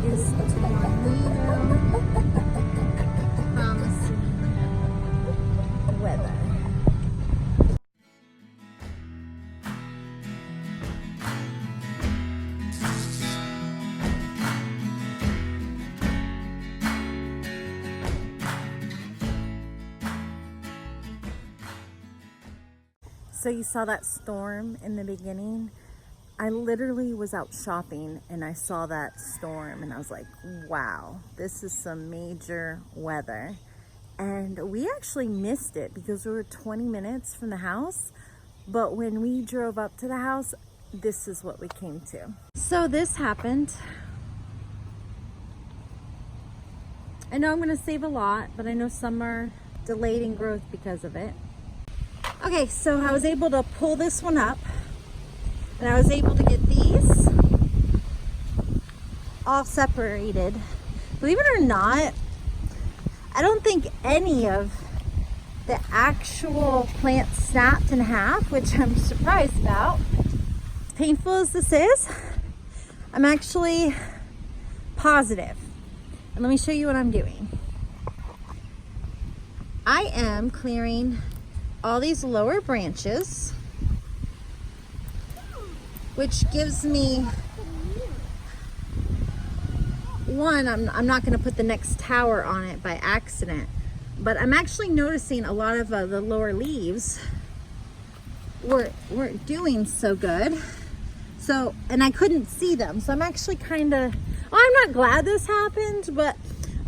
is tornado promising weather. So you saw that storm in the beginning? I literally was out shopping and I saw that storm and I was like, wow, this is some major weather. And we actually missed it because we were 20 minutes from the house. But when we drove up to the house, this is what we came to. So this happened. I know I'm gonna save a lot, but I know some are delayed in growth because of it. Okay, so I was able to pull this one up and I was able to get these all separated. Believe it or not, I don't think any of the actual plant snapped in half, which I'm surprised about. As painful as this is, I'm actually positive. And let me show you what I'm doing. I am clearing all these lower branches, which gives me one, I'm not going to put the next tower on it by accident, but I'm actually noticing a lot of the lower leaves weren't doing so good. So, and I couldn't see them, so I'm actually kind of, I'm not glad this happened, but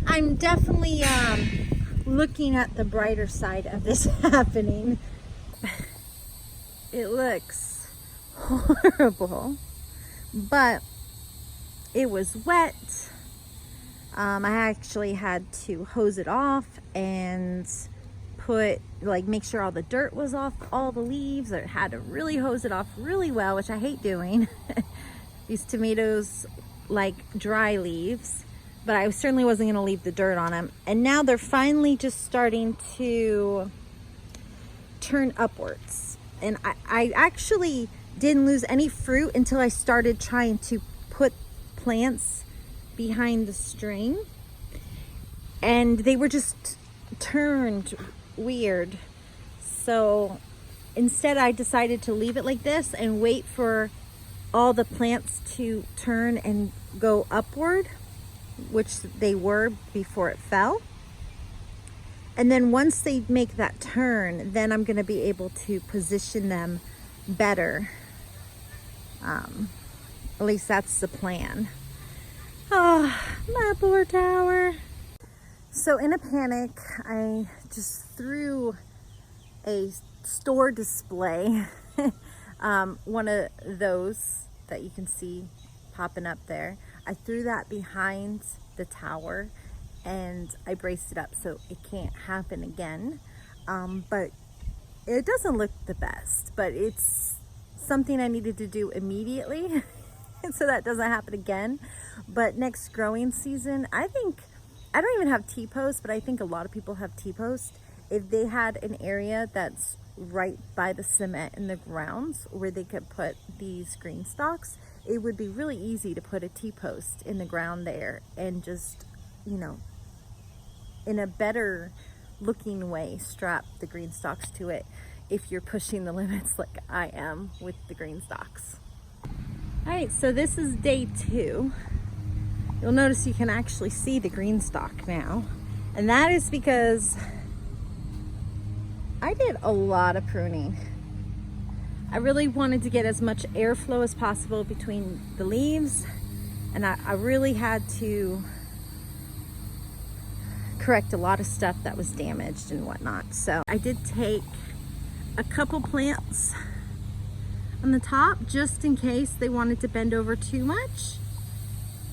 I'm definitely looking at the brighter side of this happening. It looks horrible, but it was wet. I actually had to hose it off and make sure all the dirt was off all the leaves. I had to really hose it off really well, which I hate doing. These tomatoes like dry leaves, but I certainly wasn't going to leave the dirt on them. And now they're finally just starting to turn upwards. And I actually didn't lose any fruit until I started trying to put plants behind the string. And they were just turned weird. So instead I decided to leave it like this and wait for all the plants to turn and go upward, which they were before it fell. And then once they make that turn, then I'm going to be able to position them better. At least that's the plan. Oh, my poor tower. So in a panic, I just threw a store display, one of those that you can see popping up there. I threw that behind the tower and I braced it up so it can't happen again. But it doesn't look the best, but it's something I needed to do immediately so that doesn't happen again. But next growing season, I think, I don't even have T-posts, but I think a lot of people have T-posts. If they had an area that's right by the cement in the grounds where they could put these green stalks, it would be really easy to put a T-post in the ground there and just, you know, in a better looking way, strap the green stalks to it if you're pushing the limits like I am with the green stalks. All right, so this is day 2. You'll notice you can actually see the green stalk now. And that is because I did a lot of pruning. I really wanted to get as much airflow as possible between the leaves. And I really had to correct a lot of stuff that was damaged and whatnot. So I did take a couple plants on the top just in case they wanted to bend over too much,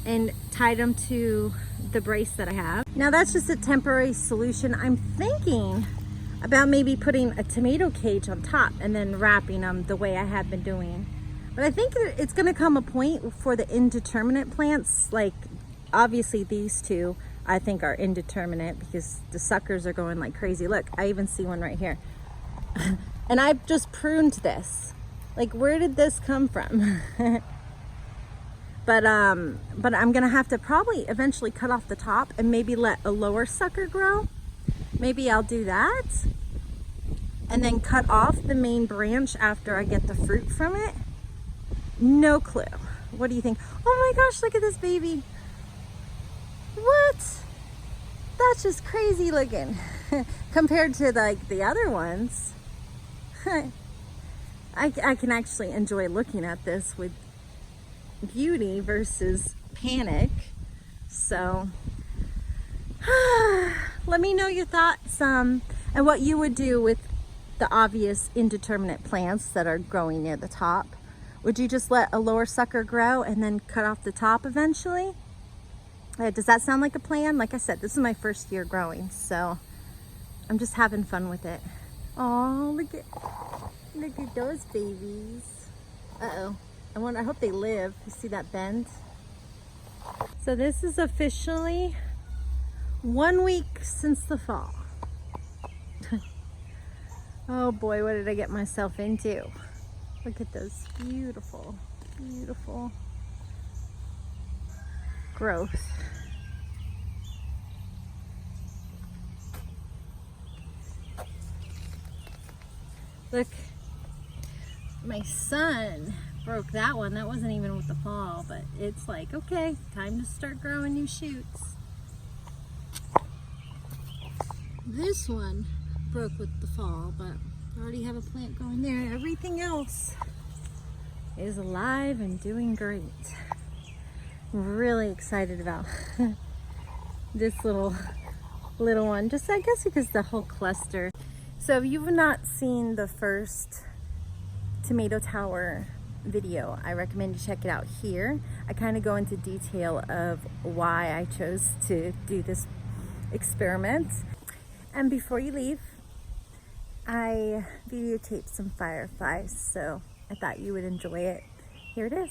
and tied them to the brace that I have. Now that's just a temporary solution. I'm thinking about maybe putting a tomato cage on top and then wrapping them the way I have been doing. But I think it's gonna come a point for the indeterminate plants, like obviously these two I think are indeterminate because the suckers are going like crazy. Look, I even see one right here. And I've just pruned this. Like, where did this come from? But I'm gonna have to probably eventually cut off the top and maybe let a lower sucker grow. Maybe I'll do that and then cut off the main branch after I get the fruit from it. No clue. What do you think? Oh my gosh, look at this baby. What? That's just crazy looking compared to like the other ones. I can actually enjoy looking at this with beauty versus panic. So let me know your thoughts and what you would do with the obvious indeterminate plants that are growing near the top. Would you just let a lower sucker grow and then cut off the top eventually? Does that sound like a plan? Like I said, this is my first year growing, so I'm just having fun with it. Oh, look at those babies. Uh-oh. I hope they live. You see that bend? So this is officially 1 week since the fall. Oh boy, what did I get myself into? Look at those beautiful, beautiful growth. Look, my son broke that one. That wasn't even with the fall, but it's like, okay, time to start growing new shoots. This one broke with the fall, but I already have a plant growing there. Everything else is alive and doing great. I'm really excited about this little one, just I guess because the whole cluster. So if you've not seen the first tomato tower video, I recommend you check it out here. I kind of go into detail of why I chose to do this experiment. And before you leave, I videotaped some fireflies, so I thought you would enjoy it. Here it is.